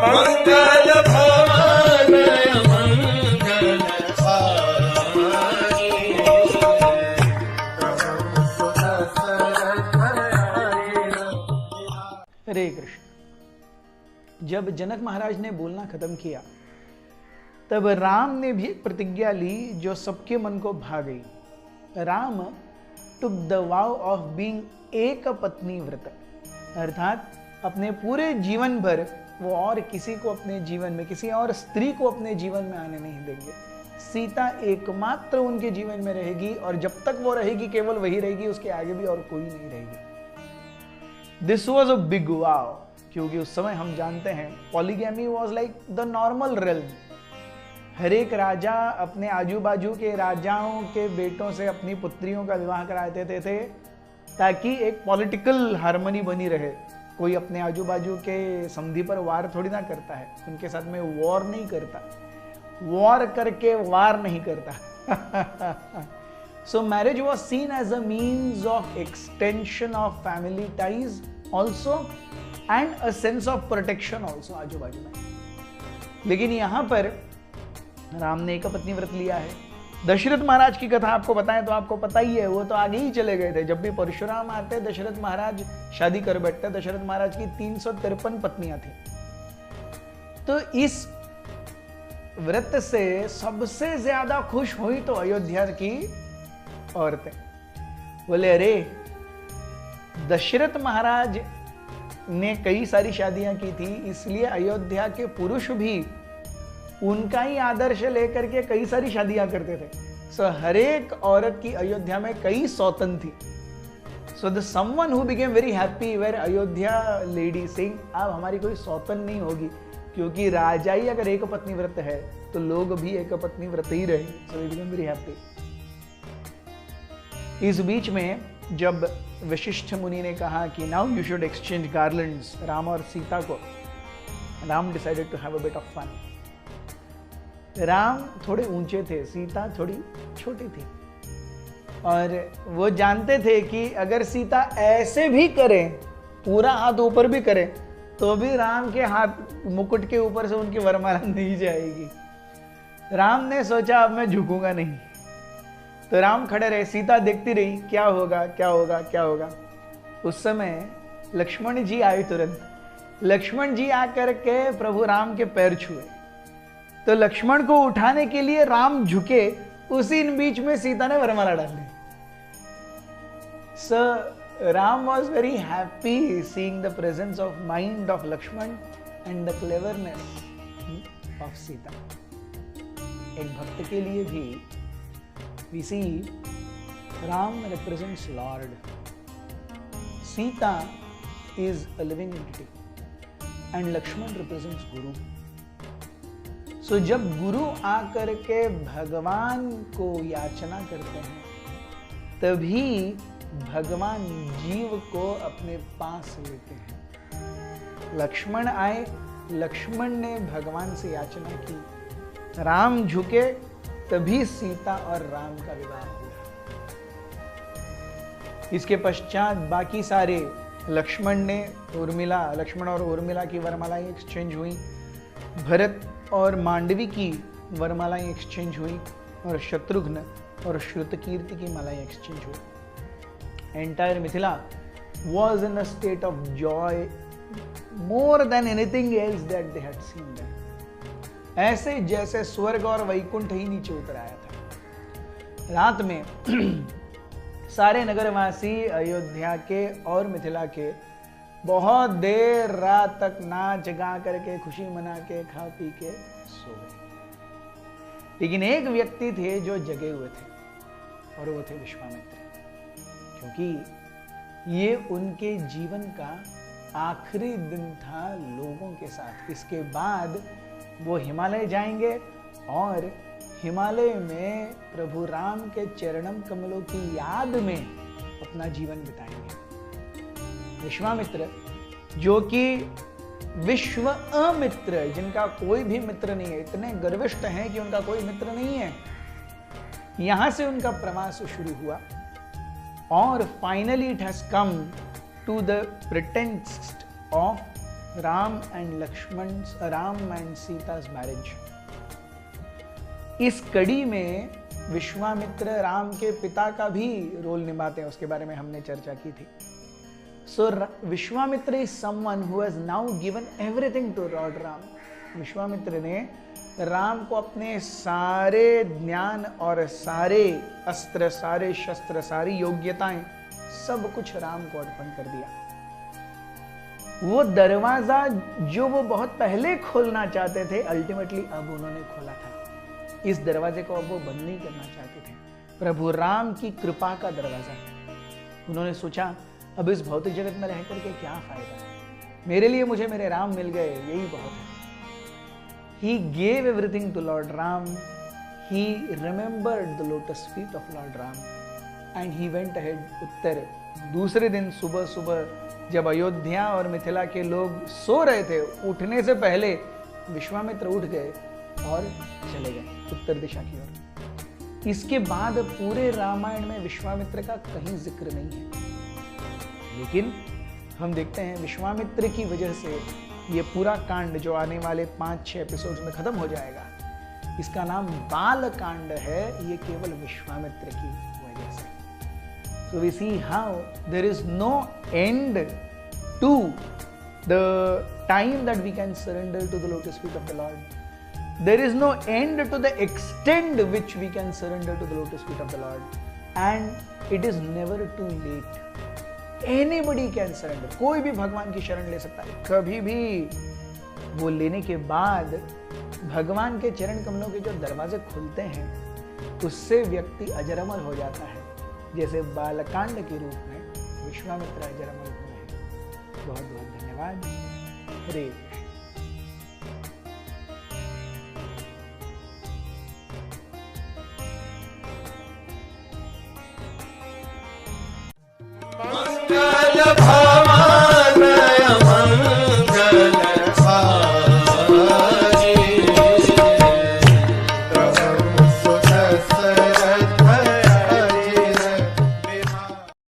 मंगल भवन हरे कृष्ण। जब जनक महाराज ने बोलना खत्म किया तब राम ने भी एक प्रतिज्ञा ली जो सबके मन को भा गई। Ram took the wow of being एक पत्नी व्रत, अर्थात अपने पूरे जीवन भर वो और किसी को अपने जीवन में, किसी और स्त्री को अपने जीवन में आने नहीं देंगे। सीता एकमात्र उनके जीवन में रहेगी और जब तक वो रहेगी केवल वही रहेगी, उसके आगे भी और कोई नहीं रहेगी। This was a big wow, क्योंकि उस समय हम जानते हैं polygamy was like the normal realm. हर एक राजा अपने आजू बाजू के राजाओं के बेटों से अपनी पुत्रियों का विवाह कराते थे ताकि एक पॉलिटिकल हार्मनी बनी रहे। कोई अपने आजू बाजू के संधि पर वार थोड़ी ना करता है, उनके साथ में वॉर नहीं करता, वॉर करके वार नहीं करता। So marriage was seen as a means of extension of family ties also and a sense of protection also आजू बाजू में। लेकिन यहाँ पर राम ने एक पत्नी व्रत लिया है। दशरथ महाराज की कथा आपको बताएं तो आपको पता ही है, वो तो आगे ही चले गए थे। जब भी परशुराम आते दशरथ महाराज शादी कर बैठते। दशरथ महाराज की 353 पत्नियां थी। तो इस व्रत से सबसे ज्यादा खुश हुई तो अयोध्या की औरतें। बोले अरे दशरथ महाराज ने कई सारी शादियां की थी, इसलिए अयोध्या के पुरुष भी उनका ही आदर्श लेकर के कई सारी शादियां करते थे। सो हर एक औरत की अयोध्या में कई सौतन थी। So the someone who became very happy were Ayodhya lady Singh, अब हमारी कोई सौतन नहीं होगी, क्योंकि राजा ही अगर एक पत्नी व्रत है तो लोग भी एक पत्नी व्रत ही रहे। So we became very happy. इस बीच में जब वशिष्ठ मुनि ने कहा कि now you should exchange garlands, Ram और सीता को, Ram decided to have a bit of fun. Ram थोड़े ऊंचे थे, सीता थोड़ी छोटी थी, और वो जानते थे कि अगर सीता ऐसे भी करे, पूरा हाथ ऊपर भी करे, तो भी राम के हाथ मुकुट के ऊपर से उनकी वरमाला नहीं जाएगी। राम ने सोचा अब मैं झुकूंगा नहीं, तो राम खड़े रहे, सीता देखती रही क्या होगा क्या होगा क्या होगा। उस समय लक्ष्मण जी आए तुरंत। लक्ष्मण जी आकर के प्रभु राम के पैर छुए, तो लक्ष्मण को उठाने के लिए राम झुके, उसी बीच में सीता ने वरमाला डाल दी। So Ram was very happy seeing the presence of mind of Lakshman and the cleverness of Sita. एक भक्त के लिए भी we see Ram represents Lord, Sita is a living entity and Lakshman represents Guru. So जब गुरु आकर के भगवान को याचना करते हैं तभी भगवान जीव को अपने पास लेते हैं। लक्ष्मण आए, लक्ष्मण ने भगवान से याचना की, राम झुके, तभी सीता और राम का विवाह हुआ। इसके पश्चात बाकी सारे लक्ष्मण और उर्मिला की वरमालाएं एक्सचेंज हुई, भरत और मांडवी की वरमालाएं एक्सचेंज हुई, और शत्रुघ्न और श्रुतकीर्ति की मालाएं एक्सचेंज हुई। Entire Mithila was in a state of joy more than anything else that they had seen there. ऐसे जैसे स्वर्ग और वैकुंठ ही नीचे उतर आया था। रात में सारे नगरवासी अयोध्या के और मिथिला के बहुत देर रात तक नाच गा करके, खुशी मना के, खा पी के सो गए। लेकिन एक व्यक्ति थे जो जगे हुए थे, और वो थे विश्वामित्र, क्योंकि ये उनके जीवन का आखिरी दिन था लोगों के साथ। इसके बाद वो हिमालय जाएंगे और हिमालय में प्रभु राम के चरणम कमलों की याद में अपना जीवन बिताएंगे। विश्वामित्र जो कि विश्व अमित्र, जिनका कोई भी मित्र नहीं है, इतने गर्विष्ठ हैं कि उनका कोई मित्र नहीं है, यहां से उनका प्रवास शुरू हुआ और finally it has come to the pretence of Ram and Sita's marriage. इस कड़ी में विश्वामित्र राम के पिता का भी रोल निभाते हैं, उसके बारे में हमने चर्चा की थी। So Vishwamitra is someone who has now given everything to lord Ram. Vishwamitra ने राम को अपने सारे ज्ञान और सारे अस्त्र, सारे शस्त्र, सारी योग्यताएं, सब कुछ राम को अर्पण कर दिया। वो दरवाजा जो वो बहुत पहले खोलना चाहते थे, अल्टीमेटली अब उन्होंने खोला था। इस दरवाजे को अब वो बंद नहीं करना चाहते थे। प्रभु राम की कृपा का दरवाजा। उन्होंने सोचा अब इस भौतिक जगत में रह करके क्या फायदा, मेरे लिए मुझे मेरे राम मिल गए, यही बहुत है। He gave everything to Lord Ram. He remembered the lotus feet of Lord Ram and he went ahead उत्तर। दूसरे दिन सुबह सुबह जब अयोध्या और मिथिला के लोग सो रहे थे, उठने से पहले विश्वामित्र उठ गए और चले गए उत्तर दिशा की ओर। इसके बाद पूरे रामायण में विश्वामित्र का कहीं जिक्र नहीं है, लेकिन हम देखते हैं विश्वामित्र की वजह से ये पूरा कांड जो आने वाले 5-6 एपिसोड्स में खत्म हो जाएगा, इसका नाम बाल कांड है, ये केवल विश्वामित्र की वजह से। So we see how there is no end to the time that we can surrender to the lotus feet of the Lord. There is no end to the extent which we can surrender to the lotus feet of the Lord. And it is never too late. Anybody can surrender. कोई भी भगवान की शरण ले सकता है कभी भी। वो लेने के बाद भगवान के चरण कमलों के जो दरवाजे खुलते हैं, उससे व्यक्ति अजर अमर हो जाता है, जैसे बालकांड के रूप में विश्वामित्र अजर अमर हुए हैं। बहुत बहुत धन्यवाद। हरे मंगल भाव